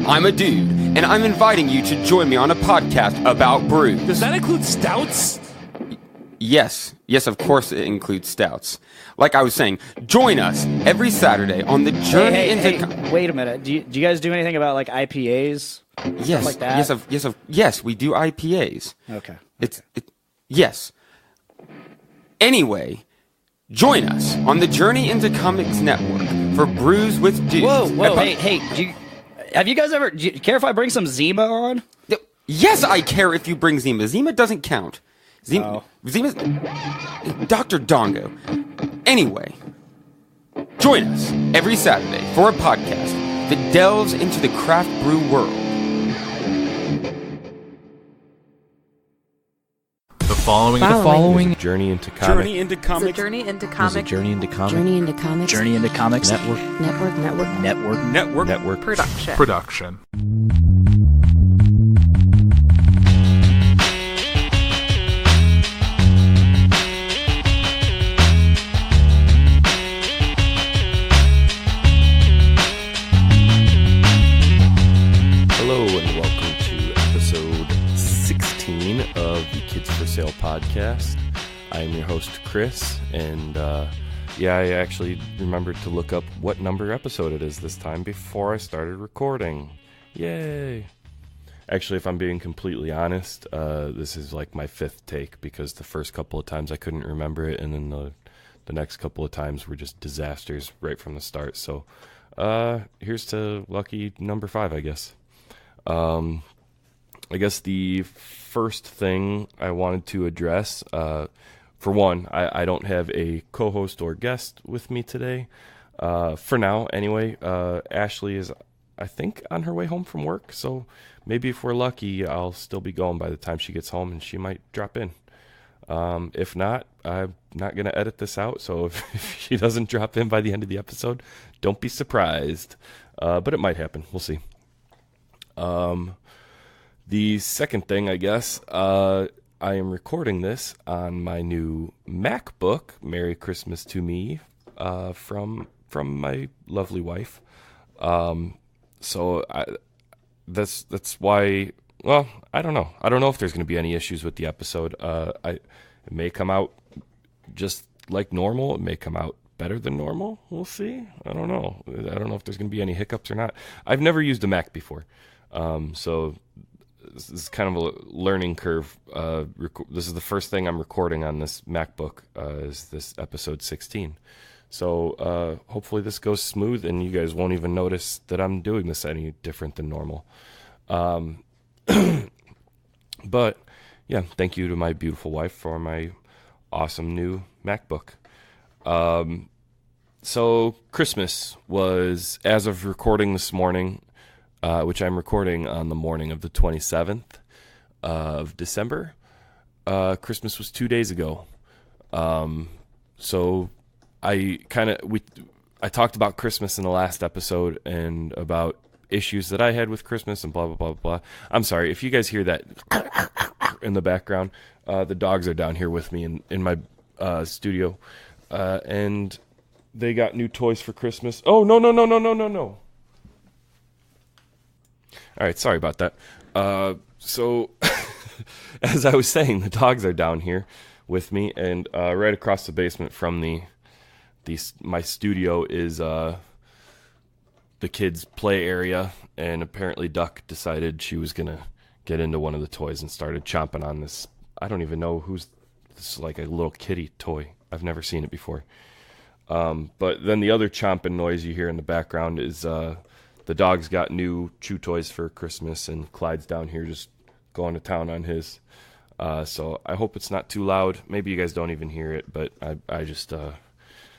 I'm a dude, and I'm inviting you to join me on a podcast about brews. Does that include stouts? Yes, of course it includes stouts. Like I was saying, join us every Saturday on the journey into... Wait a minute. Do you guys do anything about like IPAs? Yes, like that? yes, we do IPAs. Okay. Yes. Anyway, join us on the Journey into Comics Network for Brews with Dudes. Whoa, hey, have you guys do you care if I bring some Zima on? Yes, I care if you bring Zima. Zima doesn't count. Zima's Dr. Dongo. Anyway, join us every Saturday for a podcast that delves into the craft brew world. The following Journey into Comics. Journey into Comics. Journey into Comics. Journey into Comics. Journey into Comics. Journey into Comics Network. Production. Hello and welcome to episode 16 of the Kids for Sale podcast. I am your host, Chris, and I actually remembered to look up what number episode it is this time before I started recording. Yay! Actually, if I'm being completely honest, this is like my fifth take because the first couple of times I couldn't remember it, and then the next couple of times were just disasters right from the start. So here's to lucky number 5, I guess. I guess the first thing I wanted to address, for one, I don't have a co-host or guest with me today. For now, anyway. Ashley is, I think, on her way home from work, so maybe if we're lucky, I'll still be going by the time she gets home, and she might drop in. If not, I'm not going to edit this out, so if she doesn't drop in by the end of the episode, don't be surprised. But it might happen. We'll see. The second thing, I guess, I am recording this on my new MacBook. Merry Christmas to me, from my lovely wife. So that's why. Well, I don't know. I don't know if there's going to be any issues with the episode. It may come out just like normal. It may come out better than normal. We'll see. I don't know. I don't know if there's going to be any hiccups or not. I've never used a Mac before. So this is kind of a learning curve. This is the first thing I'm recording on this MacBook, is this episode 16. So hopefully this goes smooth and you guys won't even notice that I'm doing this any different than normal. But yeah, thank you to my beautiful wife for my awesome new MacBook. So Christmas was, as of recording this morning, which I'm recording on the morning of the 27th of December. Christmas was 2 days ago. So I talked about Christmas in the last episode and about issues that I had with Christmas and blah, blah, blah, blah. I'm sorry. If you guys hear that in the background, the dogs are down here with me in my studio. And they got new toys for Christmas. Oh, no. All right, sorry about that. So, as I was saying, the dogs are down here with me, and right across the basement from my studio is the kids' play area, and apparently Duck decided she was gonna get into one of the toys and started chomping on this. I don't even know this is like a little kitty toy. I've never seen it before. But then the other chomping noise you hear in the background is the dog's got new chew toys for Christmas, and Clyde's down here just going to town on his. So I hope it's not too loud. Maybe you guys don't even hear it, but I just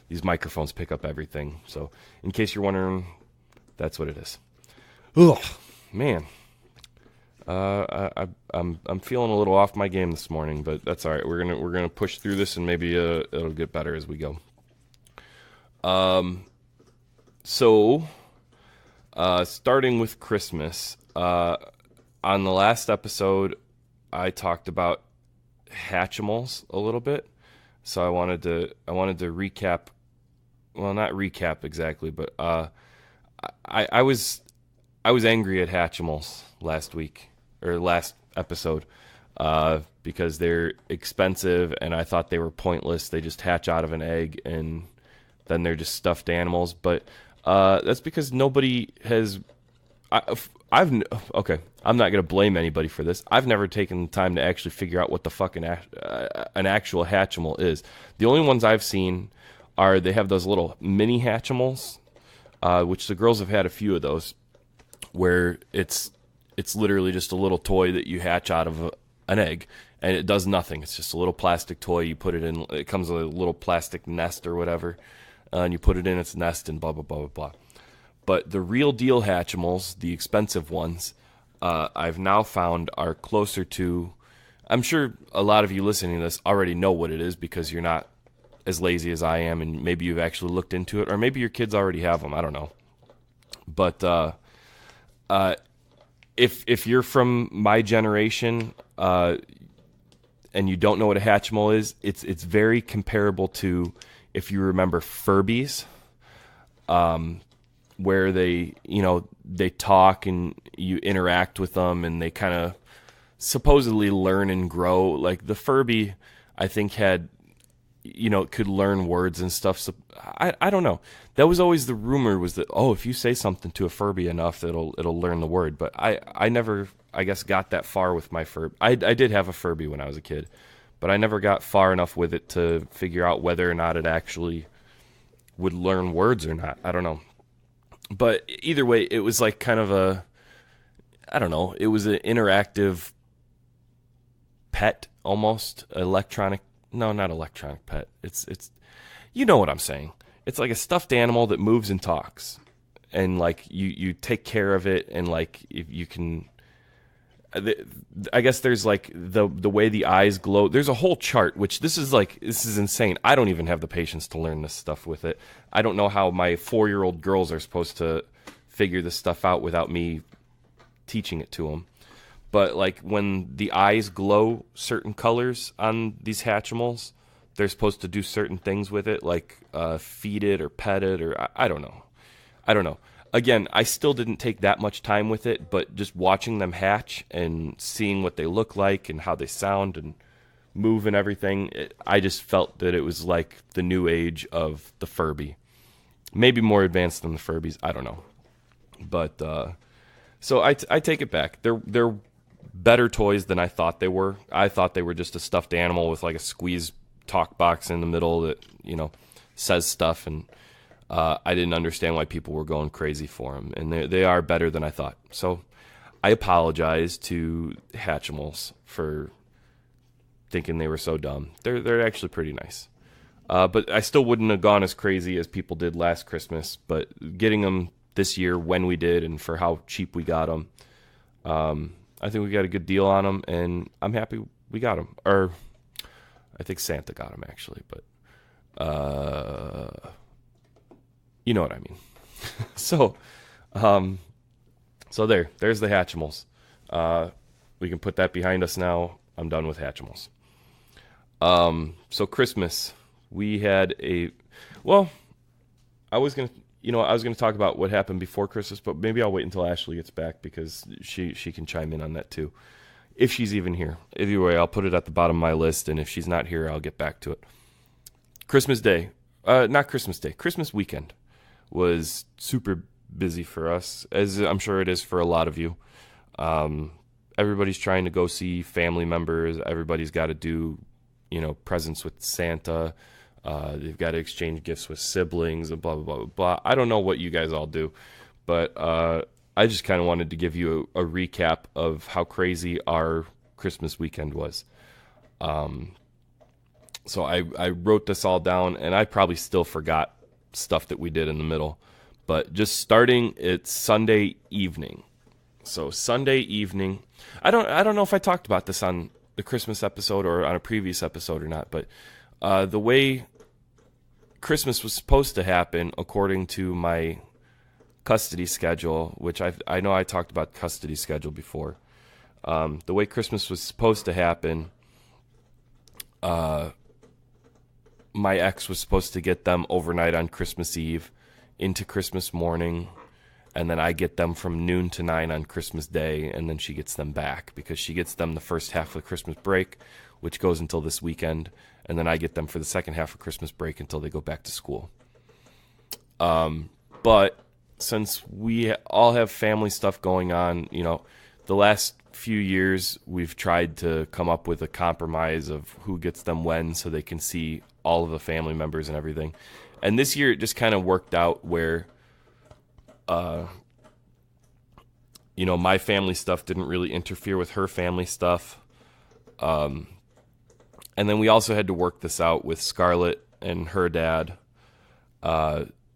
these microphones pick up everything. So in case you're wondering, that's what it is. Ugh, man. I'm feeling a little off my game this morning, but that's all right. We're gonna push through this, and maybe it'll get better as we go. So. Starting with Christmas, on the last episode, I talked about Hatchimals a little bit, so I wanted to recap. Well, not recap exactly, but I was was angry at Hatchimals last week or last episode because they're expensive and I thought they were pointless. They just hatch out of an egg and then they're just stuffed animals. But that's because nobody has. Okay, I'm not gonna blame anybody for this. I've never taken the time to actually figure out what the fuck an actual Hatchimal is. The only ones I've seen are they have those little mini Hatchimals, which the girls have had a few of those, where it's literally just a little toy that you hatch out of an egg, and it does nothing. It's just a little plastic toy. You put it in. It comes with a little plastic nest or whatever, and you put it in its nest and blah blah blah blah blah. But the real deal Hatchimals, the expensive ones, I've now found are closer to. I'm sure a lot of you listening to this already know what it is because you're not as lazy as I am, and maybe you've actually looked into it, or maybe your kids already have them. I don't know. But if you're from my generation and you don't know what a Hatchimal is, it's very comparable to if you remember Furbies. Where they talk and you interact with them and they kind of supposedly learn and grow. Like the Furby, I think had, could learn words and stuff. So I don't know. That was always the rumor was that, if you say something to a Furby enough, it'll learn the word. But I never, I guess, got that far with my Furby. I did have a Furby when I was a kid, but I never got far enough with it to figure out whether or not it actually would learn words or not. I don't know. But either way, it was like kind of it was an interactive pet almost, not electronic pet. It's you know what I'm saying. It's like a stuffed animal that moves and talks. And like you take care of it and like if you can I guess there's like the way the eyes glow. There's a whole chart, which this is insane. I don't even have the patience to learn this stuff with it. I don't know how my 4-year-old girls are supposed to figure this stuff out without me teaching it to them. But like when the eyes glow certain colors on these Hatchimals, they're supposed to do certain things with it, like feed it or pet it, or I don't know. Again, I still didn't take that much time with it, but just watching them hatch and seeing what they look like and how they sound and move and everything, I just felt that it was like the new age of the Furby. Maybe more advanced than the Furbies, I don't know. But, so I take it back. They're better toys than I thought they were. I thought they were just a stuffed animal with like a squeeze talk box in the middle that, says stuff, and I didn't understand why people were going crazy for them, and they are better than I thought. So I apologize to Hatchimals for thinking they were so dumb. They're actually pretty nice. But I still wouldn't have gone as crazy as people did last Christmas. But getting them this year when we did and for how cheap we got them, I think we got a good deal on them, and I'm happy we got them. Or I think Santa got them, actually, but you know what I mean. So there's the Hatchimals. We can put that behind us now. I'm done with Hatchimals. So Christmas, we had I was gonna talk about what happened before Christmas, but maybe I'll wait until Ashley gets back because she can chime in on that too, if she's even here. Either way, I'll put it at the bottom of my list, and if she's not here, I'll get back to it. Christmas Day, not Christmas Day, Christmas weekend was super busy for us, as I'm sure it is for a lot of you. Everybody's trying to go see family members. Everybody's got to do, presents with Santa. They've got to exchange gifts with siblings and blah, blah, blah, blah. I don't know what you guys all do, but I just kind of wanted to give you a recap of how crazy our Christmas weekend was. So I wrote this all down, and I probably still forgot stuff that we did in the middle. But just starting, it's Sunday evening. So Sunday evening, I don't know if I talked about this on the Christmas episode or on a previous episode or not, but the way Christmas was supposed to happen, according to my custody schedule, which I know I talked about custody schedule before. The way Christmas was supposed to happen, my ex was supposed to get them overnight on Christmas Eve into Christmas morning, and then I get them from noon to 9 on Christmas Day, and then she gets them back because she gets them the first half of the Christmas break, which goes until this weekend, and then I get them for the second half of Christmas break until they go back to school. But since we all have family stuff going on, the last few years we've tried to come up with a compromise of who gets them when so they can see all of the family members and everything. And this year it just kind of worked out where, my family stuff didn't really interfere with her family stuff. And then we also had to work this out with Scarlett and her dad.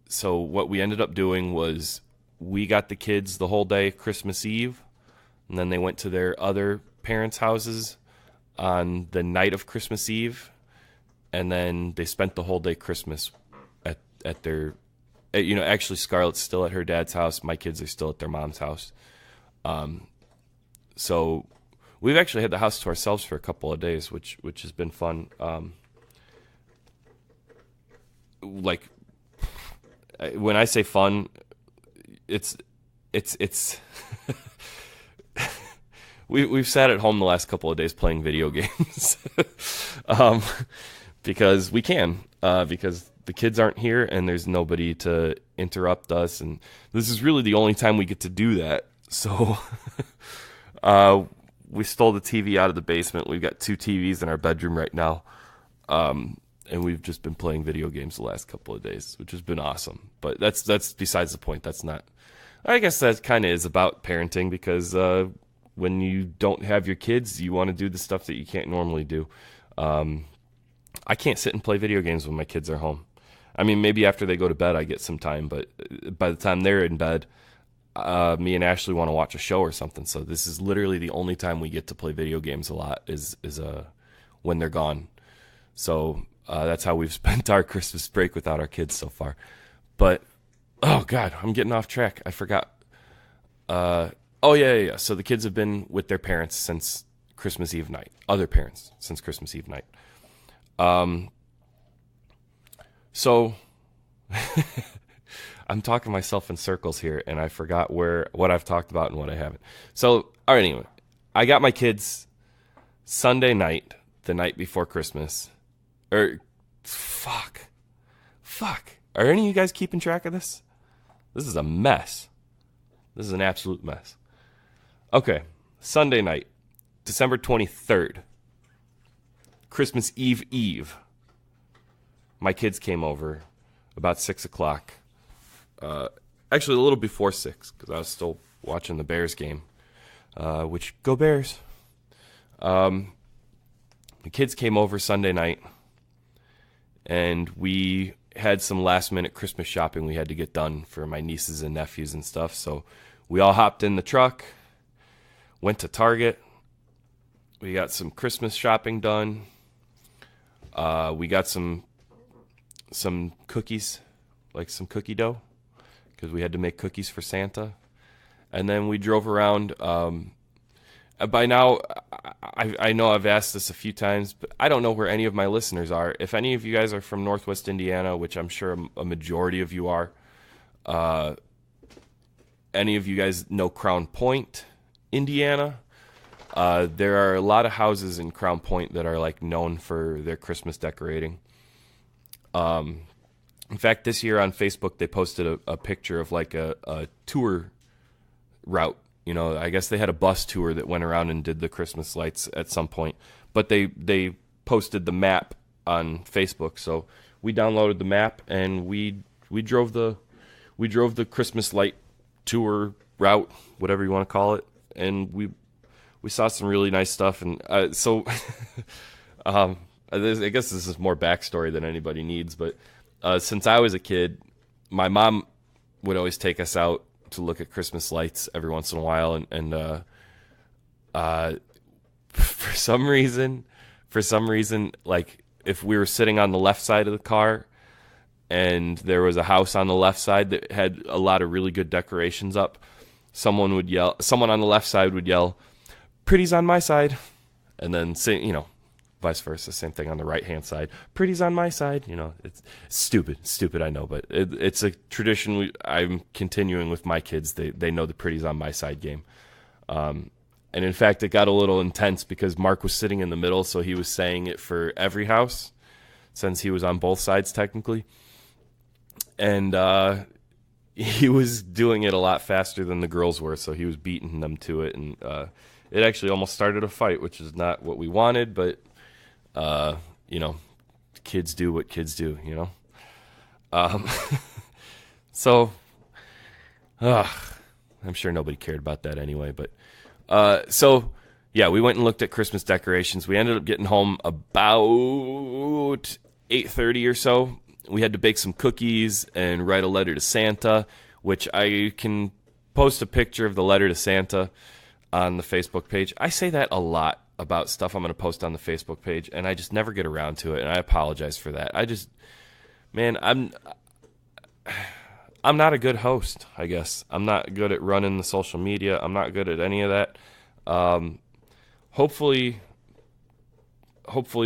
So what we ended up doing was we got the kids the whole day Christmas Eve, and then they went to their other parents' houses on the night of Christmas Eve, and then they spent the whole day Christmas at their, actually Scarlett's still at her dad's house. My kids are still at their mom's house. So we've actually had the house to ourselves for a couple of days, which has been fun. When I say fun, it's we've sat at home the last couple of days playing video games because we can, because the kids aren't here and there's nobody to interrupt us, and this is really the only time we get to do that. So we stole the TV out of the basement. We've got 2 TVs in our bedroom right now. And we've just been playing video games the last couple of days, which has been awesome. But that's besides the point. That's not. I guess that kind of is about parenting, because when you don't have your kids, you want to do the stuff that you can't normally do. I can't sit and play video games when my kids are home. I mean, maybe after they go to bed, I get some time, but by the time they're in bed, me and Ashley want to watch a show or something. So this is literally the only time we get to play video games a lot is when they're gone. So that's how we've spent our Christmas break without our kids so far. But, oh, God, I'm getting off track. I forgot. Yeah. So the kids have been with their parents since Christmas Eve night. Other parents since Christmas Eve night. So I'm talking myself in circles here, and I forgot what I've talked about and what I haven't. So, all right, anyway. I got my kids Sunday night, the night before Christmas. Fuck. Are any of you guys keeping track of this? This is a mess. This is an absolute mess. Okay, Sunday night, December 23rd, Christmas Eve. My kids came over about 6 o'clock. Actually, a little before 6, because I was still watching the Bears game. Which, go Bears. The kids came over Sunday night, and we had some last-minute Christmas shopping we had to get done for my nieces and nephews and stuff. So we all hopped in the truck, went to Target. We got some Christmas shopping done. We got some cookies, like some cookie dough, because we had to make cookies for Santa. And then we drove around. By now, I know I've asked this a few times, but I don't know where any of my listeners are. If any of you guys are from Northwest Indiana, which I'm sure a majority of you are, any of you guys know Crown Point, Indiana? There are a lot of houses in Crown Point that are like known for their Christmas decorating. In fact, this year on Facebook, they posted a picture of like a tour route. You know, I guess they had a bus tour that went around and did the Christmas lights at some point. But they posted the map on Facebook, so we downloaded the map and we drove the Christmas light tour route, whatever you want to call it, and we saw some really nice stuff. And I guess this is more backstory than anybody needs, but since I was a kid, my mom would always take us out to look at Christmas lights every once in a while, and for some reason, like if we were sitting on the left side of the car and there was a house on the left side that had a lot of really good decorations up, someone on the left side would yell, "Pretty's on my side," and then say, a vice versa. Same thing on the right-hand side. Pretty's on my side. You know, it's stupid, I know, but it's a tradition I'm continuing with my kids. They know the pretty's on my side game. And in fact, it got a little intense because Mark was sitting in the middle, so he was saying it for every house, since he was on both sides technically. And he was doing it a lot faster than the girls were, so he was beating them to it, and it actually almost started a fight, which is not what we wanted, but you know, kids do what kids do, you know. So I'm sure nobody cared about that anyway, but so yeah, we went and looked at Christmas decorations. We ended up getting home about 8:30 or so. We had to bake some cookies and write a letter to Santa, which I can post a picture of the letter to Santa on the Facebook page. I say that a lot about stuff I'm going to post on the Facebook page, and I just never get around to it, and I apologize for that. I'm not a good host, I guess. I'm not good at running the social media. I'm not good at any of that. Hopefully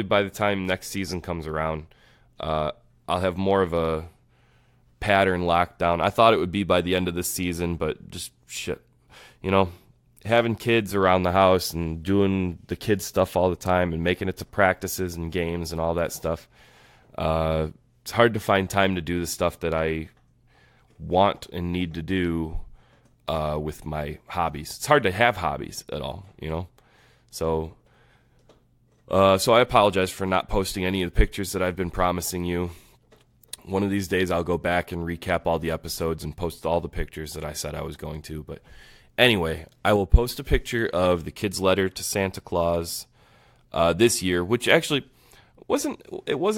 by the time next season comes around, I'll have more of a pattern locked down. I thought it would be by the end of this season, but just shit. You know, having kids around the house and doing the kids stuff all the time and making it to practices and games and all that stuff, it's hard to find time to do the stuff that I want and need to do with my hobbies. It's hard to have hobbies at all, you know? So I apologize for not posting any of the pictures that I've been promising you. One of these days I'll go back and recap all the episodes and post all the pictures that I said I was going to. But anyway, I will post a picture of the kid's letter to Santa Claus this year, which actually wasn't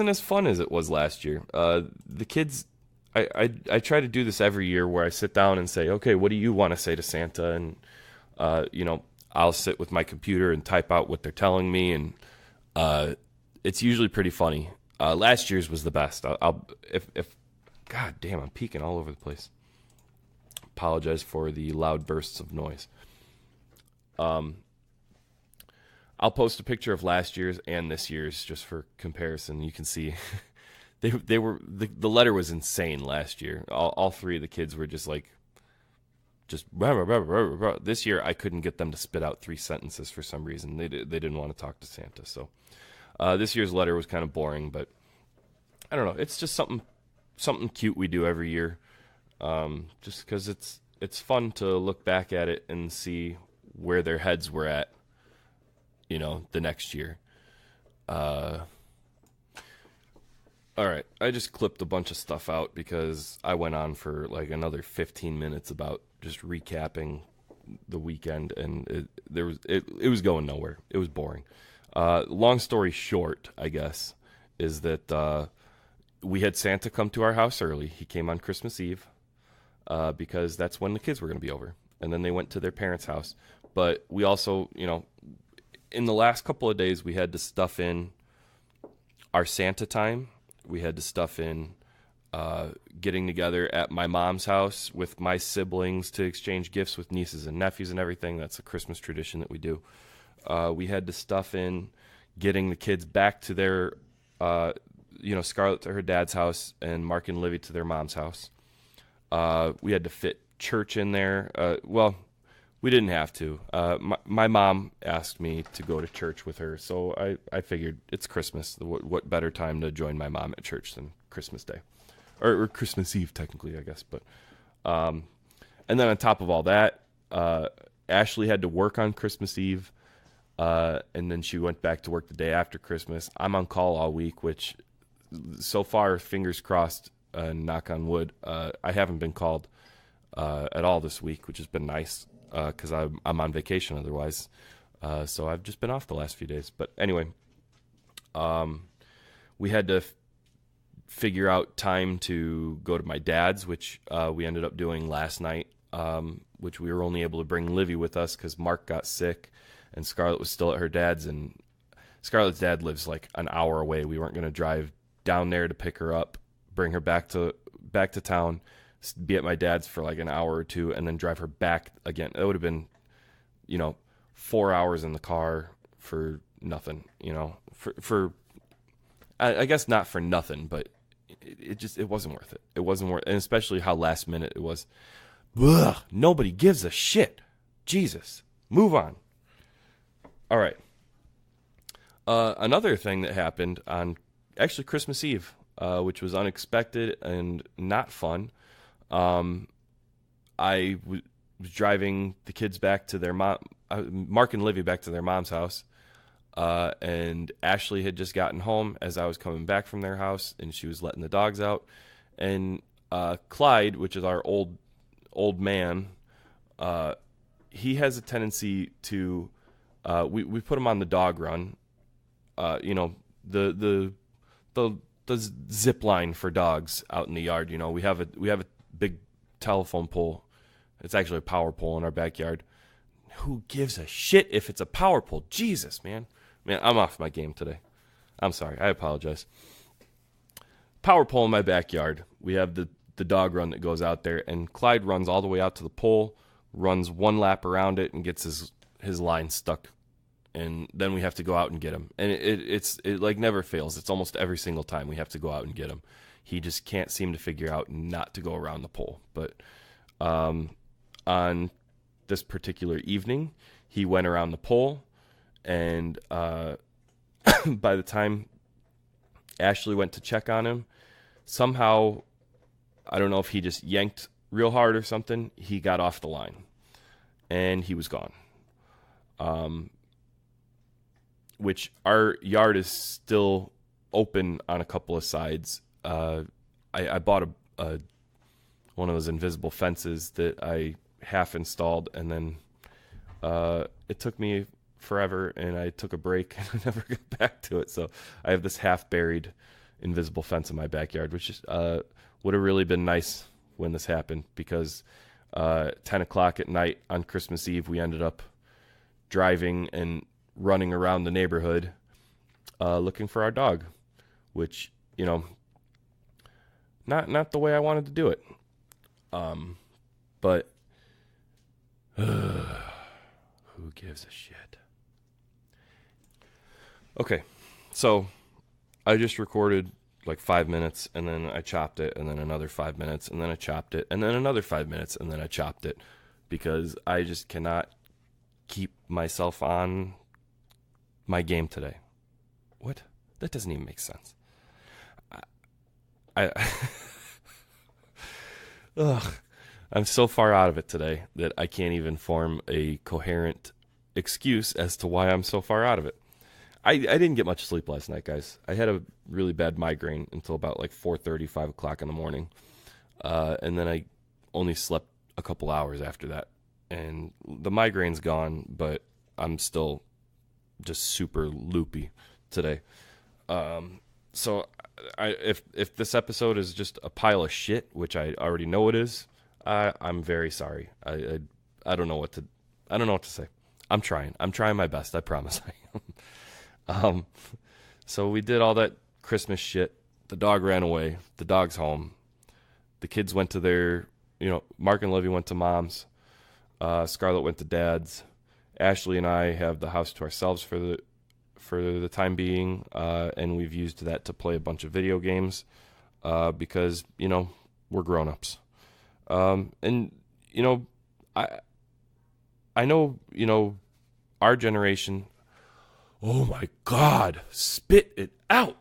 as fun as it was last year. The kids, I try to do this every year where I sit down and say, okay, what do you want to say to Santa? And you know, I'll sit with my computer and type out what they're telling me, and it's usually pretty funny. Last year's was the best. If God damn, I'm peeking all over the place. Apologize for the loud bursts of noise. I'll post a picture of last year's and this year's just for comparison. You can see the letter was insane last year. All three of the kids were just blah, blah, blah, blah, blah, blah. This year I couldn't get them to spit out 3 sentences for some reason. They didn't want to talk to Santa. So this year's letter was kind of boring, but I don't know. It's just something cute we do every year. Just because it's fun to look back at it and see where their heads were at, you know, the next year. All right, I just clipped a bunch of stuff out because I went on for like another 15 minutes about just recapping the weekend, and it was going nowhere. It was boring. Long story short, I guess, is that we had Santa come to our house early. He came on Christmas Eve because that's when the kids were going to be over, and then they went to their parents' house. But we also, you know, in the last couple of days, we had to stuff in our Santa time. We had to stuff in getting together at my mom's house with my siblings to exchange gifts with nieces and nephews and everything. That's a Christmas tradition that we do. We had to stuff in getting the kids back to their, Scarlett to her dad's house and Mark and Livy to their mom's house. We had to fit church in there. Well, we didn't have to. My mom asked me to go to church with her, so I figured it's Christmas. What better time to join my mom at church than Christmas Day? Or Christmas Eve, technically, I guess. But and then on top of all that, Ashley had to work on Christmas Eve, and then she went back to work the day after Christmas. I'm on call all week, which so far, fingers crossed, knock on wood, I haven't been called at all this week, which has been nice. Because I'm on vacation otherwise. So I've just been off the last few days. But anyway, we had to figure out time to go to my dad's, which we ended up doing last night, which we were only able to bring Livy with us because Mark got sick and Scarlett was still at her dad's. And Scarlett's dad lives like an hour away. We weren't going to drive down there to pick her up, bring her back to town, be at my dad's for like an hour or two, and then drive her back again. It would have been, 4 hours in the car for nothing, I guess not for nothing, but it wasn't worth it. It wasn't worth, and especially how last minute it was. Ugh, nobody gives a shit. Jesus, move on. All right. Another thing that happened on actually Christmas Eve, which was unexpected and not fun. I was driving the kids back to their mom, Mark and Livy back to their mom's house. And Ashley had just gotten home as I was coming back from their house, and she was letting the dogs out. And Clyde, which is our old man, he has a tendency to we put him on the dog run, the zip line for dogs out in the yard. We have a big telephone pole. It's actually a power pole in our backyard. Who gives a shit if it's a power pole? Jesus, man, I'm off my game today. I'm sorry, I apologize. Power pole in my backyard. We have the dog run that goes out there, and Clyde runs all the way out to the pole, runs one lap around it, and gets his line stuck. And then we have to go out and get him. And it like never fails. It's almost every single time we have to go out and get him. He just can't seem to figure out not to go around the pole. But on this particular evening, he went around the pole, and by the time Ashley went to check on him, somehow, I don't know if he just yanked real hard or something, he got off the line, and he was gone. Which our yard is still open on a couple of sides. I bought one of those invisible fences that I half installed, and then it took me forever, and I took a break and I never got back to it. So I have this half buried invisible fence in my backyard, which is, would have really been nice when this happened, because 10 o'clock at night on Christmas Eve, we ended up driving and running around the neighborhood looking for our dog, which, not the way I wanted to do it. But who gives a shit? Okay, so I just recorded like 5 minutes, and then I chopped it, and then another 5 minutes, and then I chopped it, and then another 5 minutes, and then I chopped it, because I just cannot keep myself on my game today. What? That doesn't even make sense. Ugh. I'm so far out of it today that I can't even form a coherent excuse as to why I'm so far out of it. I didn't get much sleep last night, guys. I had a really bad migraine until about like 4:30, 5 o'clock in the morning. And then I only slept a couple hours after that. And the migraine's gone, but I'm still just super loopy today. So if this episode is just a pile of shit, which I already know it is, I'm very sorry. I don't know what to say. I'm trying my best. I promise I am. So we did all that Christmas shit. The dog ran away. The dog's home. The kids went to their, Mark and Livy went to mom's. Scarlett went to dad's. Ashley and I have the house to ourselves for the time being, and we've used that to play a bunch of video games, because we're grown-ups. And I know our generation. Oh my God! Spit it out.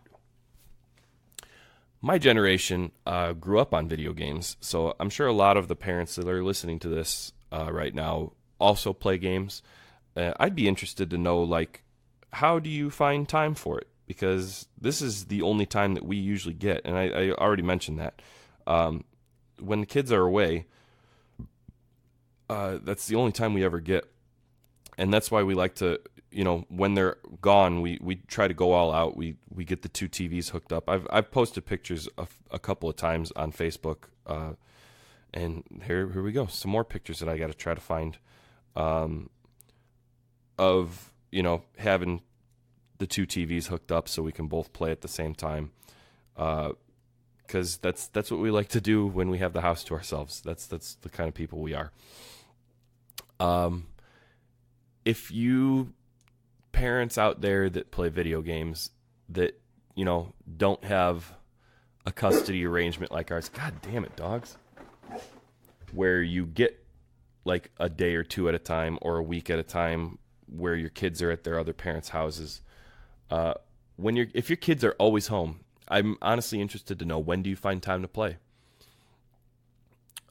My generation grew up on video games, so I'm sure a lot of the parents that are listening to this right now also play games. I'd be interested to know, like, how do you find time for it? Because this is the only time that we usually get, and I already mentioned that. When the kids are away, that's the only time we ever get. And that's why we like to, when they're gone, we try to go all out. We get the two TVs hooked up. I've posted pictures a couple of times on Facebook, and here we go. Some more pictures that I got to try to find, of having the two TVs hooked up so we can both play at the same time. Because that's what we like to do when we have the house to ourselves. That's the kind of people we are. If you parents out there that play video games that, don't have a custody arrangement like ours. God damn it, dogs. Where you get like a day or two at a time or a week at a time where your kids are at their other parents' houses. If your kids are always home, I'm honestly interested to know, when do you find time to play?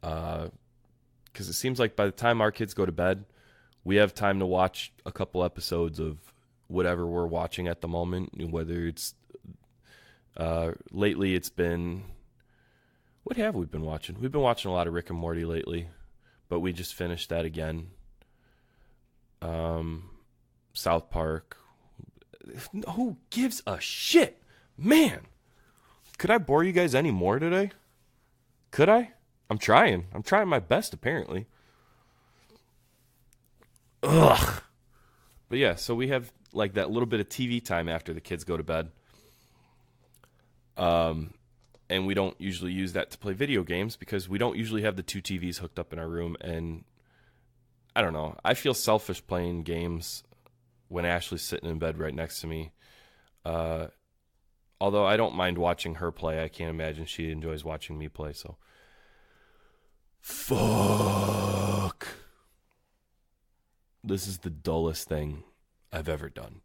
Because it seems like by the time our kids go to bed, we have time to watch a couple episodes of whatever we're watching at the moment, whether it's lately it's been, what have we been watching? We've been watching a lot of Rick and Morty lately, but we just finished that again. South Park. Who gives a shit? Man, could I bore you guys any more today? Could I? I'm trying my best, apparently. Ugh. But yeah, so we have like that little bit of TV time after the kids go to bed. And we don't usually use that to play video games because we don't usually have the two TVs hooked up in our room. And I don't know, I feel selfish playing games when Ashley's sitting in bed right next to me. Although I don't mind watching her play. I can't imagine she enjoys watching me play, so. Fuck. This is the dullest thing I've ever done.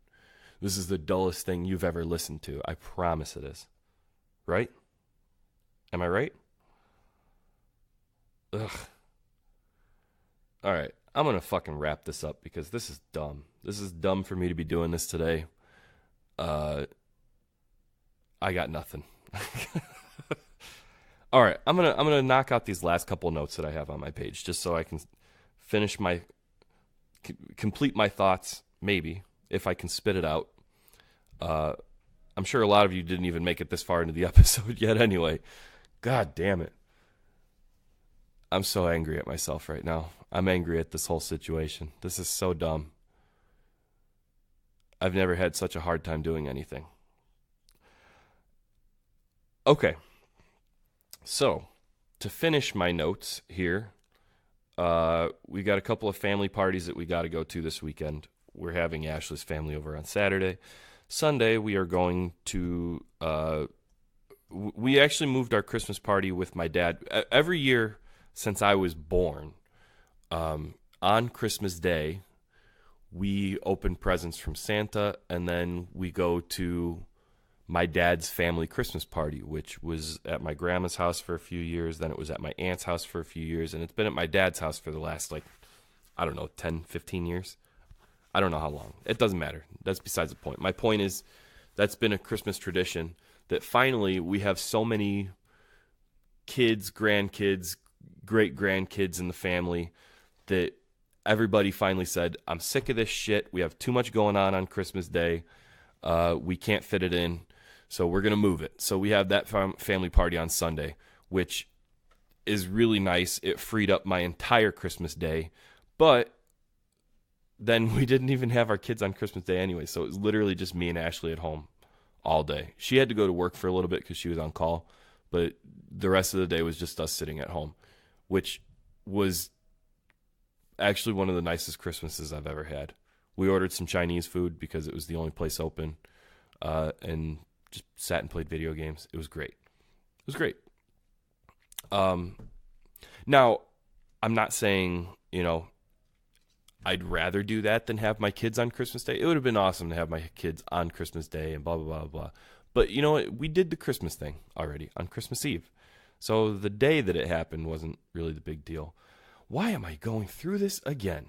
This is the dullest thing you've ever listened to. I promise it is. Right? Am I right? Ugh. All right. I'm going to fucking wrap this up because this is dumb. This is dumb for me to be doing this today. I got nothing. All right. I'm going to knock out these last couple notes that I have on my page just so I can complete my thoughts, maybe, if I can spit it out. I'm sure a lot of you didn't even make it this far into the episode yet anyway. God damn it. I'm so angry at myself right now. I'm angry at this whole situation. This is so dumb. I've never had such a hard time doing anything. Okay. So, to finish my notes here, we got a couple of family parties that we got to go to this weekend. We're having Ashley's family over on Saturday. Sunday, we are going to... we actually moved our Christmas party with my dad. Every year since I was born, on Christmas Day, we open presents from Santa, and then we go to my dad's family Christmas party, which was at my grandma's house for a few years. Then it was at my aunt's house for a few years, and it's been at my dad's house for the last, 10, 15 years. I don't know how long. It doesn't matter. That's besides the point. My point is that's been a Christmas tradition that finally we have so many kids, grandkids, great-grandkids in the family that everybody finally said, I'm sick of this shit. We have too much going on Christmas Day. We can't fit it in, so we're going to move it. So we have that family party on Sunday, which is really nice. It freed up my entire Christmas Day, but then we didn't even have our kids on Christmas Day anyway, so it was literally just me and Ashley at home all day. She had to go to work for a little bit because she was on call, but the rest of the day was just us sitting at home, which was actually one of the nicest Christmases I've ever had. We ordered some Chinese food because it was the only place open, and just sat and played video games. It was great. It was great. Now, I'm not saying, I'd rather do that than have my kids on Christmas Day. It would have been awesome to have my kids on Christmas Day and blah, blah, blah, blah. But you know what? We did the Christmas thing already on Christmas Eve. So the day that it happened wasn't really the big deal. Why am I going through this again?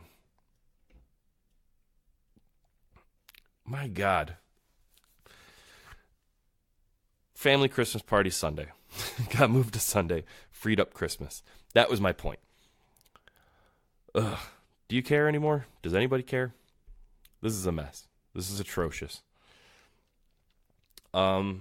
My God. Family Christmas party Sunday. Got moved to Sunday. Freed up Christmas. That was my point. Ugh. Do you care anymore? Does anybody care? This is a mess. This is atrocious. So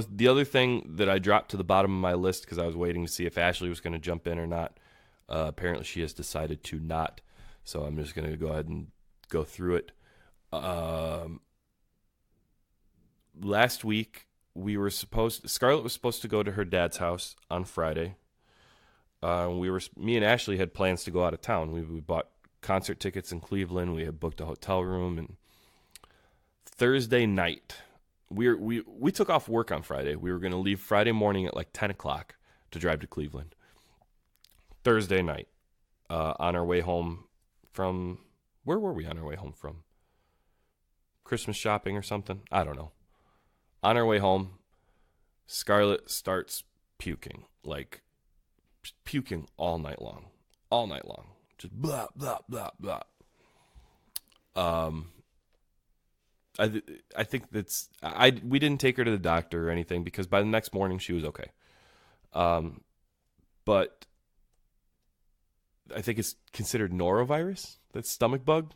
the other thing that I dropped to the bottom of my list because I was waiting to see if Ashley was going to jump in or not. Apparently she has decided to not. So I'm just going to go ahead and go through it. Last week Scarlett was supposed to go to her dad's house on Friday. Me and Ashley had plans to go out of town. We bought concert tickets in Cleveland. We had booked a hotel room, and Thursday night, we took off work on Friday. We were going to leave Friday morning at like 10 o'clock to drive to Cleveland. Thursday night, on our way home from, where were we on our way home from? Christmas shopping or something? I don't know. On our way home, Scarlett starts puking, like puking all night long, just blah blah blah blah. I think we didn't take her to the doctor or anything because by the next morning she was okay. But I think it's considered norovirus, that's stomach bug.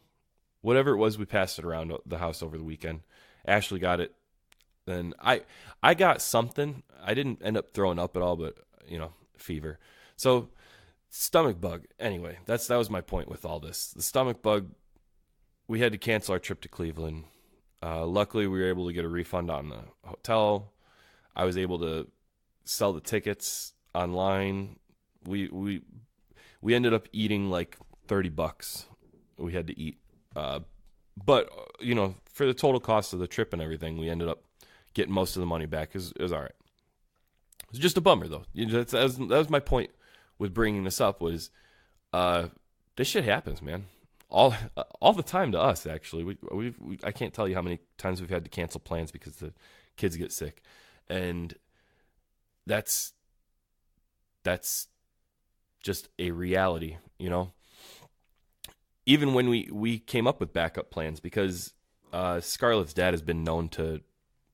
Whatever it was, we passed it around the house over the weekend. Ashley got it. Then I got something. I didn't end up throwing up at all, but fever. So stomach bug. Anyway, that was my point with all this. The stomach bug. We had to cancel our trip to Cleveland. Luckily, we were able to get a refund on the hotel. I was able to sell the tickets online. We ended up eating like $30. We had to eat, but for the total cost of the trip and everything, we ended up getting most of the money back. It was all right. It was just a bummer though. That was my point with bringing this up. Was this shit happens, man. All the time to us, actually. I can't tell you how many times we've had to cancel plans because the kids get sick, and that's just a reality, Even when we came up with backup plans, because Scarlett's dad has been known to,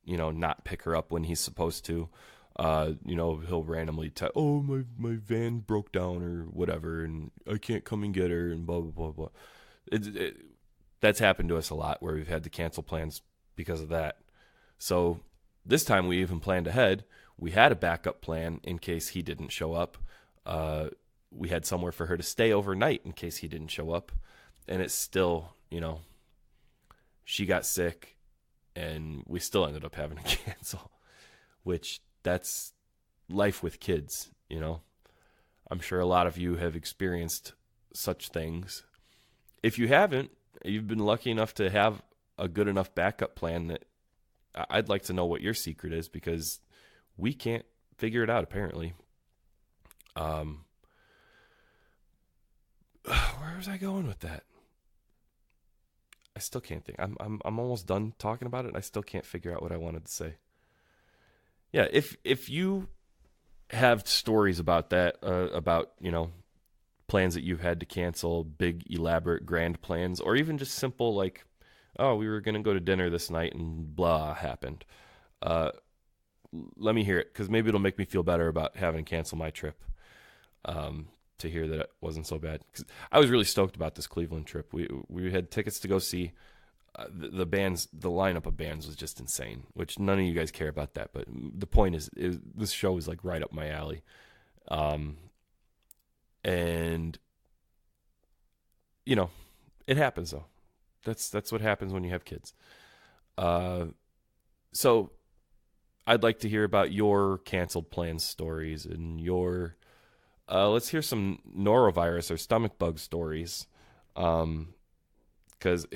not pick her up when he's supposed to. He'll randomly tell, oh, my van broke down or whatever, and I can't come and get her, and blah, blah, blah, blah. That's happened to us a lot where we've had to cancel plans because of that. So this time we even planned ahead. We had a backup plan in case he didn't show up. We had somewhere for her to stay overnight in case he didn't show up. And it's still, she got sick and we still ended up having to cancel, which that's life with kids, I'm sure a lot of you have experienced such things. If you haven't, you've been lucky enough to have a good enough backup plan that I'd like to know what your secret is, because we can't figure it out, apparently. Where was I going with that? I still can't think. I'm almost done talking about it, and I still can't figure out what I wanted to say. Yeah, if you have stories about that, about plans that you've had to cancel, big, elaborate, grand plans, or even just simple like, oh, we were going to go to dinner this night and blah happened. Let me hear it, because maybe it'll make me feel better about having to cancel my trip. To hear that it wasn't so bad, 'cause I was really stoked about this Cleveland trip. We had tickets to go see the bands. The lineup of bands was just insane, which none of you guys care about that. But the point is this show is like right up my alley. And it happens though. That's what happens when you have kids. So I'd like to hear about your canceled plans stories and your let's hear some norovirus or stomach bug stories. Because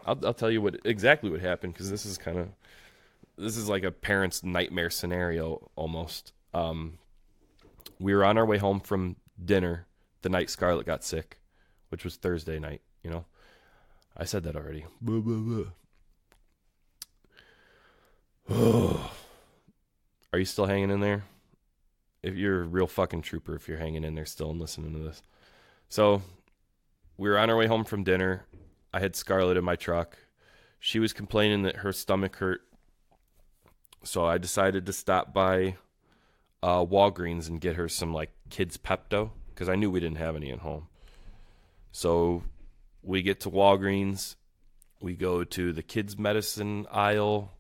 I'll tell you exactly what happened, because this is like a parent's nightmare scenario almost. We were on our way home from dinner the night Scarlett got sick, which was Thursday night. I said that already. Blah, blah, blah. Are you still hanging in there? If you're a real fucking trooper, if you're hanging in there still and listening to this. So we were on our way home from dinner. I had Scarlett in my truck. She was complaining that her stomach hurt. So I decided to stop by Walgreens and get her some like kids Pepto, because I knew we didn't have any at home. So we get to Walgreens. We go to the kids medicine aisle.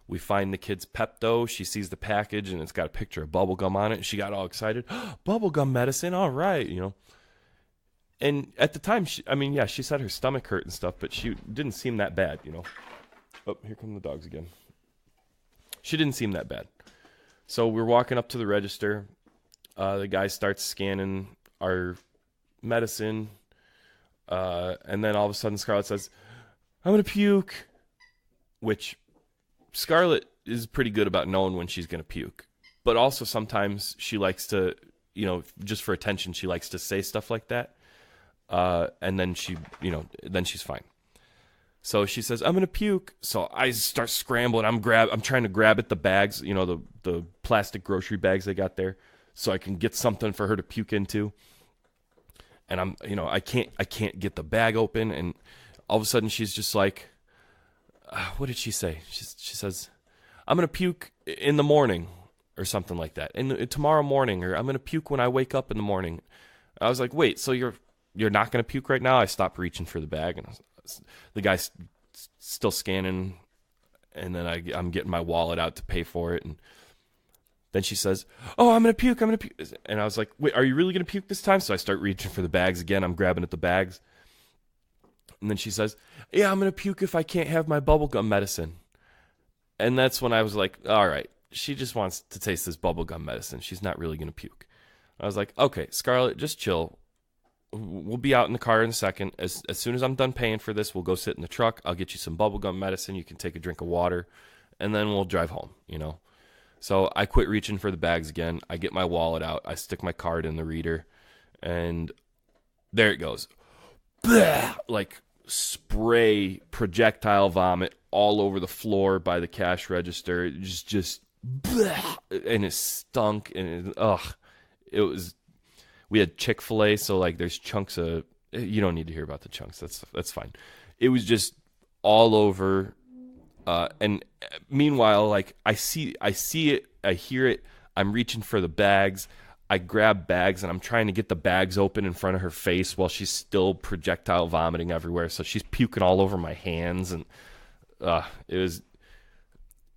We find the kid's Pepto. She sees the package, and it's got a picture of bubblegum on it. And she got all excited. Bubblegum medicine, all right, And at the time, she said her stomach hurt and stuff, but she didn't seem that bad, Oh, here come the dogs again. She didn't seem that bad. So we're walking up to the register. The guy starts scanning our medicine. And then all of a sudden Scarlett says, I'm going to puke, which Scarlett is pretty good about knowing when she's going to puke. But also sometimes she likes to, just for attention, she likes to say stuff like that. And then then she's fine. So she says, I'm going to puke. So I start scrambling. I'm trying to grab at the bags, the plastic grocery bags they got there, so I can get something for her to puke into. And I can't get the bag open. And all of a sudden she's just like, what did she say? She says, I'm going to puke in the morning or something like that. And tomorrow morning, or I'm going to puke when I wake up in the morning. I was like, wait, so you're not going to puke right now? I stopped reaching for the bag, and the guy's still scanning, and then I'm getting my wallet out to pay for it. And then she says, oh, I'm going to puke. And I was like, wait, are you really going to puke this time? So I start reaching for the bags again. I'm grabbing at the bags. And then she says, yeah, I'm going to puke if I can't have my bubblegum medicine. And that's when I was like, all right, she just wants to taste this bubblegum medicine. She's not really going to puke. I was like, okay, Scarlett, just chill. We'll be out in the car in a second. As soon as I'm done paying for this, we'll go sit in the truck. I'll get you some bubblegum medicine. You can take a drink of water, and then we'll drive home, So I quit reaching for the bags again. I get my wallet out. I stick my card in the reader, and there it goes. Blah! Like spray projectile vomit all over the floor by the cash register. It just blah! And it stunk, and it was. We had Chick-fil-A, so like there's chunks of. You don't need to hear about the chunks. That's fine. It was just all over. And meanwhile, like I see it, I hear it. I'm reaching for the bags. I grab bags, and I'm trying to get the bags open in front of her face while she's still projectile vomiting everywhere. So she's puking all over my hands, and it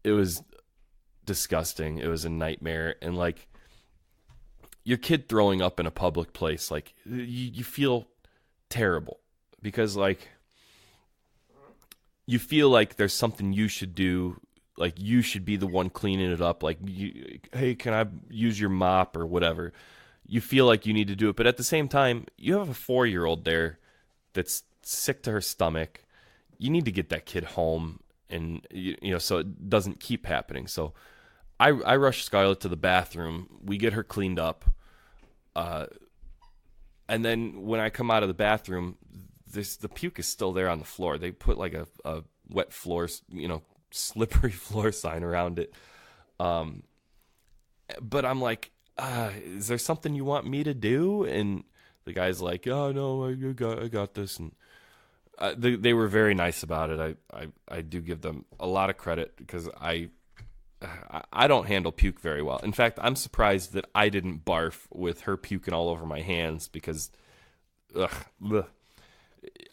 was disgusting. It was a nightmare, and like your kid throwing up in a public place, like you feel terrible because like. You feel like there's something you should do, like you should be the one cleaning it up, like, hey, can I use your mop or whatever? You feel like you need to do it, but at the same time, you have a 4-year-old there that's sick to her stomach. You need to get that kid home, and so it doesn't keep happening. So I rush Scarlett to the bathroom. We get her cleaned up, and then when I come out of the bathroom, the puke is still there on the floor. They put like a wet floor, slippery floor sign around it. But I'm like, is there something you want me to do? And the guy's like, oh no, I got this. And they were very nice about it. I do give them a lot of credit because I don't handle puke very well. In fact, I'm surprised that I didn't barf with her puking all over my hands because,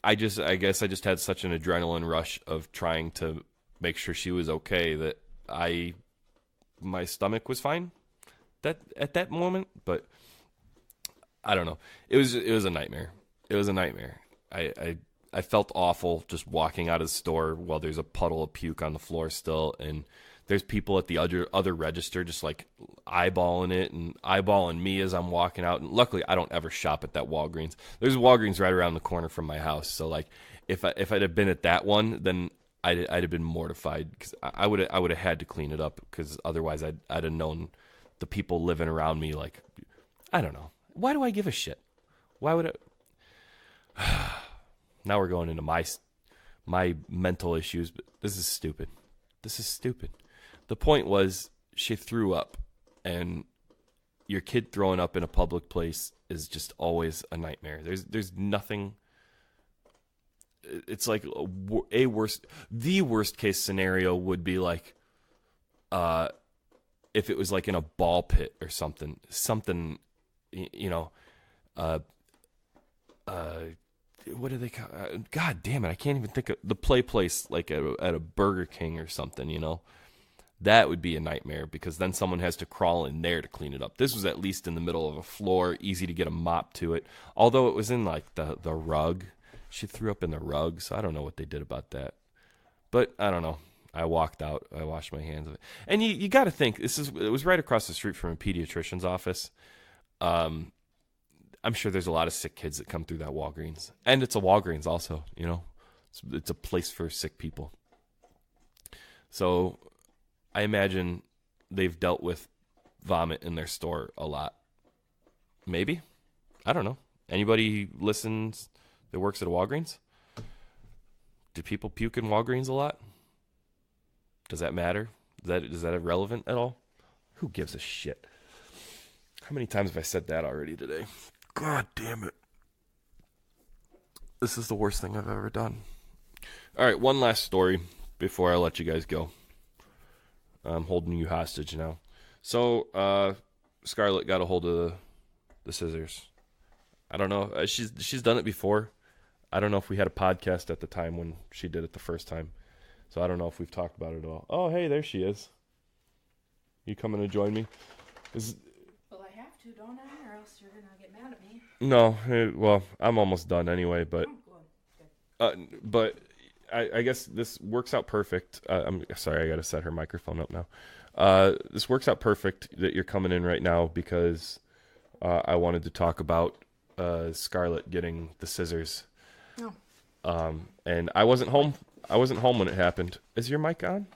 I guess I just had such an adrenaline rush of trying to make sure she was okay that my stomach was fine at that moment, but I don't know. It was a nightmare. It was a nightmare. I felt awful just walking out of the store while there's a puddle of puke on the floor still, and there's people at the other register just like eyeballing it and eyeballing me as I'm walking out. And luckily, I don't ever shop at that Walgreens. There's a Walgreens right around the corner from my house. So like, if I'd have been at that one, then I'd have been mortified because I would have had to clean it up because otherwise I'd have known the people living around me. Like, I don't know. Why do I give a shit? Why would it? Now we're going into my mental issues, but this is stupid. This is stupid. The point was she threw up, and your kid throwing up in a public place is just always a nightmare. There's nothing. It's like the worst case scenario would be like, if it was like in a ball pit or something, what do they call? God damn it! I can't even think of the play place like at a Burger King or something. That would be a nightmare because then someone has to crawl in there to clean it up. This was at least in the middle of a floor, easy to get a mop to it. Although it was in like the rug. She threw up in the rug, so I don't know what they did about that. But I don't know. I walked out. I washed my hands of it. And you got to think, it was right across the street from a pediatrician's office. I'm sure there's a lot of sick kids that come through that Walgreens. And it's a Walgreens also, you know. It's a place for sick people. So I imagine they've dealt with vomit in their store a lot. Maybe. I don't know. Anybody listens that works at a Walgreens? Do people puke in Walgreens a lot? Does that matter? Is that irrelevant at all? Who gives a shit? How many times have I said that already today? God damn it. This is the worst thing I've ever done. All right, one last story before I let you guys go. I'm holding you hostage now. So, Scarlett got a hold of the scissors. I don't know. She's done it before. I don't know if we had a podcast at the time when she did it the first time. So I don't know if we've talked about it at all. Oh, hey, there she is. You coming to join me? Well, I have to, don't I? Or else you're going to get mad at me. No, well, I'm almost done anyway, but Oh, good. but I guess this works out perfect. I'm sorry, I got to set her microphone up now. This works out perfect that you're coming in right now because I wanted to talk about Scarlett getting the scissors. Oh. And I wasn't home. I wasn't home when it happened. Is your mic on?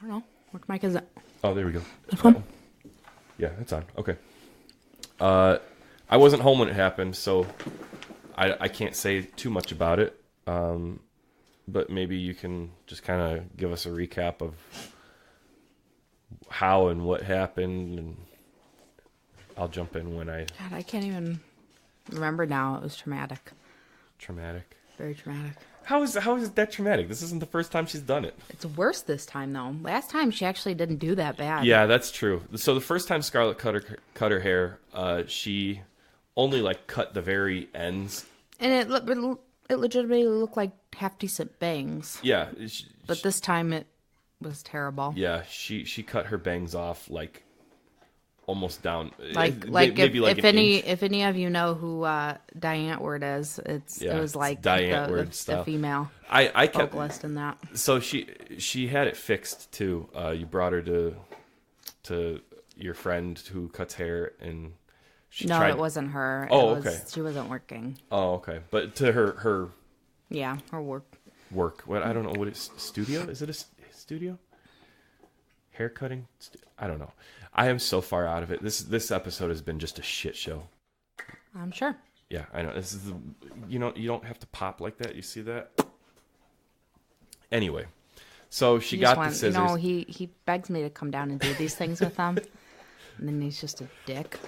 I don't know. What mic is it? Oh, there we go. This one? Yeah, it's on. Okay. I wasn't home when it happened, so I can't say too much about it. But maybe you can just kind of give us a recap of how and what happened, and I'll jump in when I... God, I can't even remember now. It was traumatic. Traumatic? Very traumatic. How is that traumatic? This isn't the first time she's done it. It's worse this time, though. Last time, she actually didn't do that bad. Yeah, that's true. So the first time Scarlett cut her hair, she only like cut the very ends. And it legitimately looked like half-decent bangs. Yeah. But this time, it was terrible. Yeah, she cut her bangs off like almost down. If any of you know who Diane Ward is, it was like the female I kept vocalist in that. So she had it fixed too. You brought her to your friend who cuts hair, and it wasn't her. Okay. She wasn't working. Oh, okay. But to her her work. What, I don't know what it's studio. Is it a studio? Hair cutting? I don't know. I am so far out of it. This episode has been just a shit show. I'm sure. Yeah, I know. This is you don't have to pop like that. You see that? Anyway, so she got the scissors. He begs me to come down and do these things with him, and then he's just a dick.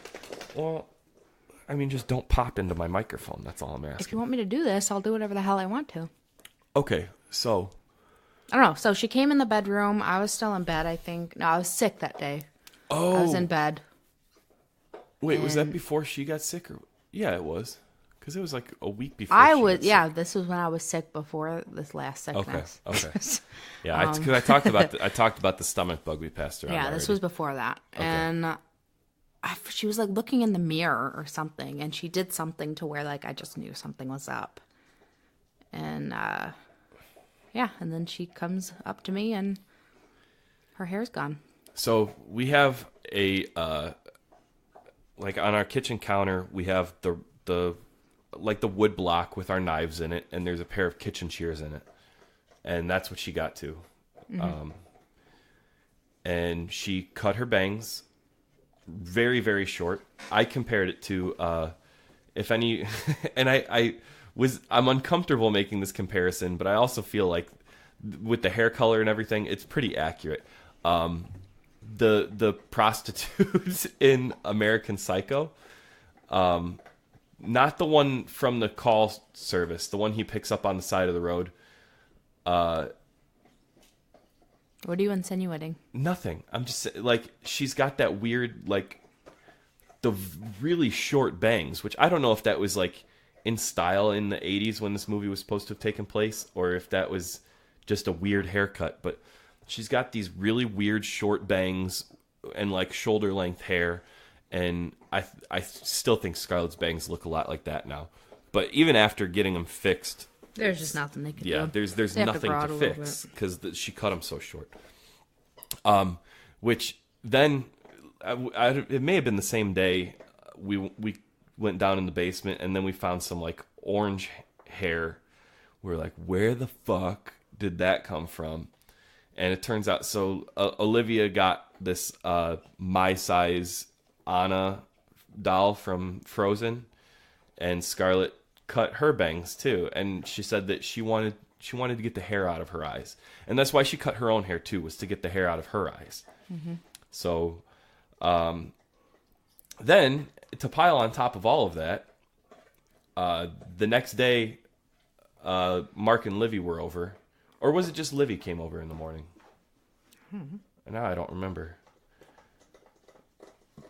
Well, I mean, just don't pop into my microphone. That's all I'm asking. If you want me to do this, I'll do whatever the hell I want to. Okay, so I don't know. So she came in the bedroom. I was still in bed, I think. No, I was sick that day. Oh. I was in bed. Wait, was that before she got sick? Yeah, it was. Because it was like a week before this was when I was sick before this last sickness. Okay. Yeah, because I talked about the stomach bug we passed around. Yeah, already. this was before that. Okay. And she was like looking in the mirror or something, and she did something to where like I just knew something was up. And and then she comes up to me and her hair's gone. So we have a like on our kitchen counter, we have the wood block with our knives in it, and there's a pair of kitchen shears in it, and that's what she got to. Mm-hmm. And she cut her bangs very, very short. I compared it to if any, and I'm uncomfortable making this comparison, but I also feel like with the hair color and everything, it's pretty accurate. The prostitutes in American Psycho, not the one from the call service, the one he picks up on the side of the road. What are you insinuating? Nothing. I'm just like, she's got that weird, like the really short bangs, which I don't know if that was like in style in the 80s when this movie was supposed to have taken place, or if that was just a weird haircut, but she's got these really weird short bangs and like shoulder length hair, and I still think Scarlett's bangs look a lot like that now. But even after getting them fixed, there's just nothing they can do. Yeah, there's nothing to fix because she cut them so short. Which then it may have been the same day we went down in the basement, and then we found some like orange hair. We're like, where the fuck did that come from? And it turns out, so Olivia got this my size Anna doll from Frozen, and Scarlett cut her bangs too. And she said that she wanted to get the hair out of her eyes, and that's why she cut her own hair too, was to get the hair out of her eyes. Mm-hmm. So, then to pile on top of all of that, the next day, Mark and Livy were over, or was it just Livy came over in the morning? Now I don't remember.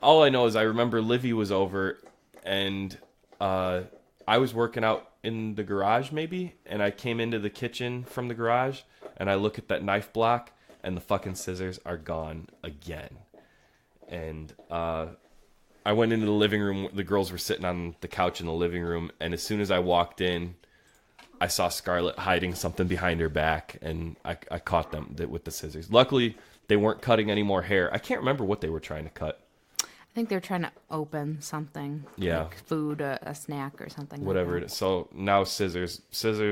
All I know is I remember Livy was over, and I was working out in the garage maybe, and I came into the kitchen from the garage, and I look at that knife block, and the fucking scissors are gone again. And I went into the living room. The girls were sitting on the couch in the living room, and as soon as I walked in, I saw Scarlett hiding something behind her back, and I caught them with the scissors. Luckily, they weren't cutting any more hair. I can't remember what they were trying to cut. I think they're trying to open something. Yeah. Like food, a snack or something. Whatever like it is. So now scissors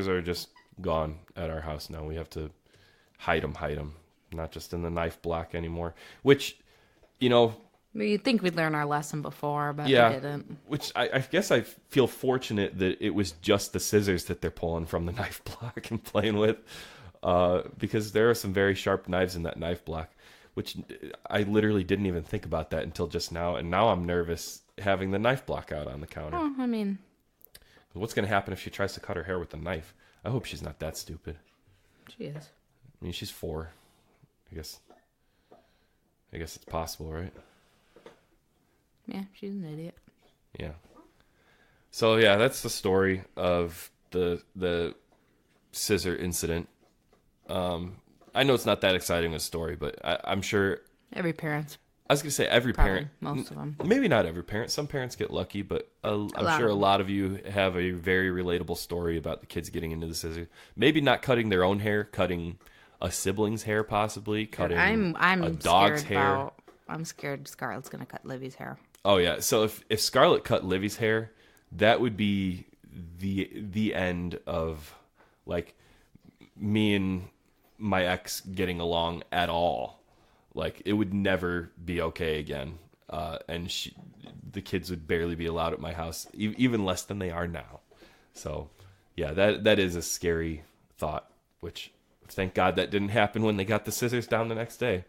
are just gone at our house now. We have to hide them. Not just in the knife block anymore. Which, You'd think we'd learn our lesson before, but we didn't. Which I guess I feel fortunate that it was just the scissors that they're pulling from the knife block and playing with. Because there are some very sharp knives in that knife block, which I literally didn't even think about that until just now. And now I'm nervous having the knife block out on the counter. Oh, I mean, what's going to happen if she tries to cut her hair with a knife? I hope she's not that stupid. she is. I mean, she's 4. I guess it's possible, right? Yeah, she's an idiot. Yeah. So yeah, that's the story of the scissor incident. I know it's not that exciting a story, but I'm sure Every parent's I was gonna say every probably, parent. most of them. Maybe not every parent. Some parents get lucky, but I'm sure a lot of you have a very relatable story about the kids getting into the scissors. Maybe not cutting their own hair, cutting a sibling's hair, possibly cutting I'm a dog's scared hair. I'm scared Scarlett's gonna cut Livy's hair. Oh yeah. So if Scarlett cut Livy's hair, that would be the end of like me and my ex getting along at all. Like it would never be okay again. And the kids would barely be allowed at my house, even less than they are now. So yeah, that is a scary thought, which thank God that didn't happen when they got the scissors down the next day.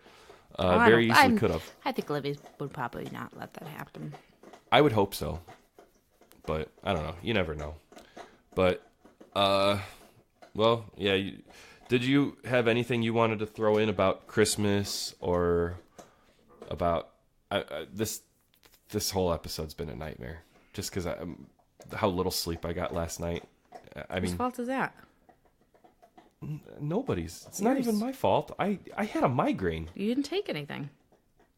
Very easily could have. I think Livy would probably not let that happen. I would hope so, but I don't know. You never know. But, well, yeah. Did you have anything you wanted to throw in about Christmas or about this whole episode's been a nightmare just because how little sleep I got last night. I mean, whose fault is that? Nobody's. It's not even my fault. I had a migraine. You didn't take anything.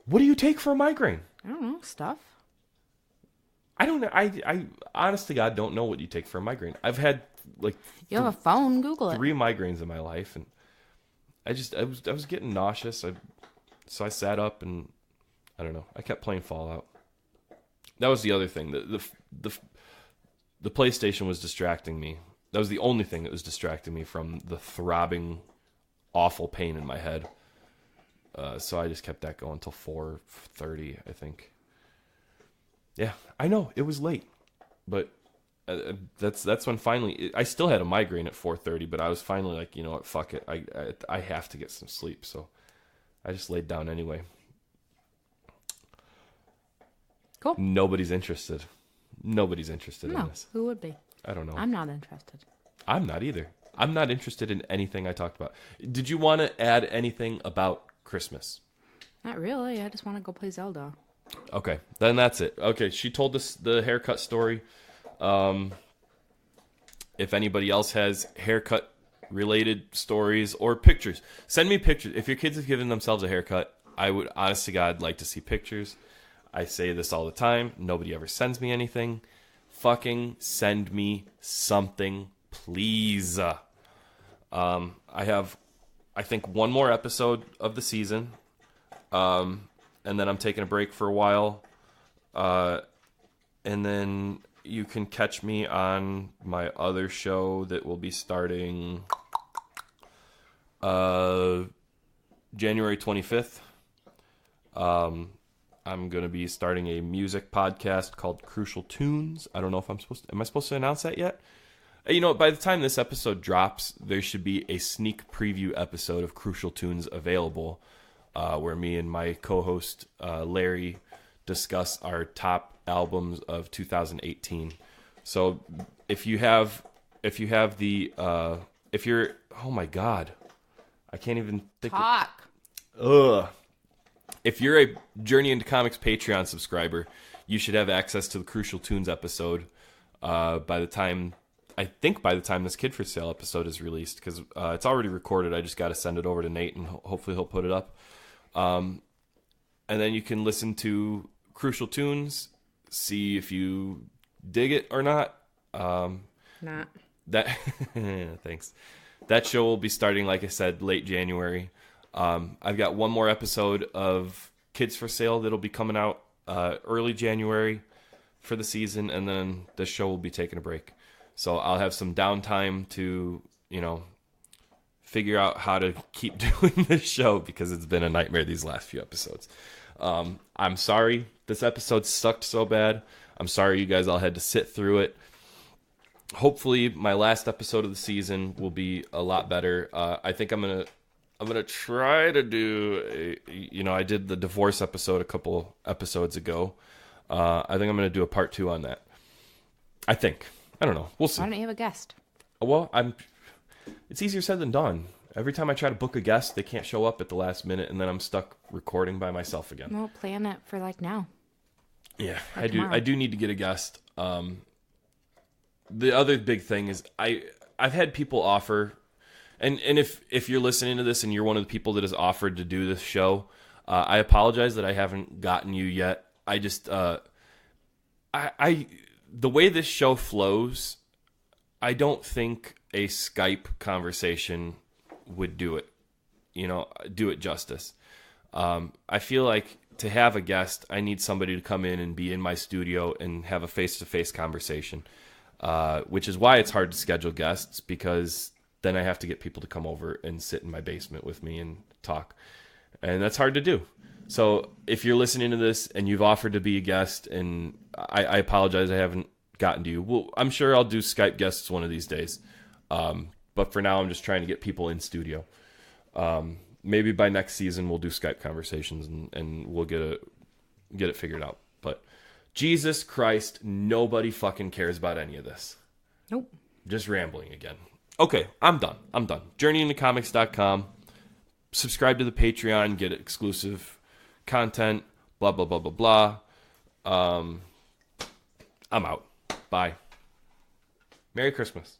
What do you take for a migraine? I don't know, stuff. I don't know. I honest to God don't know what you take for a migraine. I've had like You have a phone, Google it. 3 migraines in my life, and I was getting nauseous. So I sat up and I don't know. I kept playing Fallout. That was the other thing. The PlayStation was distracting me. That was the only thing that was distracting me from the throbbing, awful pain in my head. So I just kept that going until 4:30, I think. Yeah, I know it was late, but that's when finally I still had a migraine at 4:30, but I was finally like, you know what, fuck it, I have to get some sleep, so I just laid down anyway. Cool. Nobody's interested. Nobody's interested in this. Who would be? I don't know. I'm not interested. I'm not either. I'm not interested in anything I talked about. Did you want to add anything about Christmas? Not really. I just want to go play Zelda. Okay, then that's it. Okay, she told us the haircut story. If anybody else has haircut related stories or pictures, send me pictures. If your kids have given themselves a haircut, I would, honest to God, like to see pictures. I say this all the time. Nobody ever sends me anything. Fucking send me something, please. I have, I think, one more episode of the season. And then I'm taking a break for a while. And then you can catch me on my other show that will be starting January 25th. I'm going to be starting a music podcast called Crucial Tunes. I don't know if am I supposed to announce that yet? You know, by the time this episode drops, there should be a sneak preview episode of Crucial Tunes available, where me and my co-host Larry discuss our top albums of 2018. So if you're oh my God, I can't even think. Talk. If you're a Journey into Comics Patreon subscriber, you should have access to the Crucial Tunes episode by the time this Kid for Sale episode is released, because it's already recorded. I just got to send it over to Nate, and hopefully he'll put it up. And then you can listen to Crucial Tunes, see if you dig it or not. Not. That thanks. That show will be starting, like I said, late January. I've got one more episode of Kids for Sale that'll be coming out early January for the season, and then the show will be taking a break. So I'll have some downtime to, figure out how to keep doing this show, because it's been a nightmare these last few episodes. I'm sorry this episode sucked so bad. I'm sorry you guys all had to sit through it. Hopefully my last episode of the season will be a lot better. I think I'm gonna try to do I did the divorce episode a couple episodes ago. I think I'm gonna do a part 2 on that. I don't know. We'll see. Why don't you have a guest? Well, it's easier said than done. Every time I try to book a guest, they can't show up at the last minute, and then I'm stuck recording by myself again. Well, plan it for now. Yeah, I do. I do need to get a guest. The other big thing is I've had people offer, and if you're listening to this and you're one of the people that has offered to do this show, I apologize that I haven't gotten you yet. I just the way this show flows, I don't think a Skype conversation would do it justice. I feel like to have a guest, I need somebody to come in and be in my studio and have a face-to-face conversation, which is why it's hard to schedule guests, because then I have to get people to come over and sit in my basement with me and talk, and that's hard to do. So if you're listening to this and you've offered to be a guest, and I apologize I haven't gotten to you, well, I'm sure I'll do Skype guests one of these days. But for now, I'm just trying to get people in studio. Maybe by next season we'll do Skype conversations and we'll get it figured out. But Jesus Christ, nobody fucking cares about any of this. Nope. Just rambling again. Okay, I'm done. JourneyIntoComics.com. Subscribe to the Patreon, get exclusive content, blah, blah, blah, blah, blah. I'm out. Bye. Merry Christmas.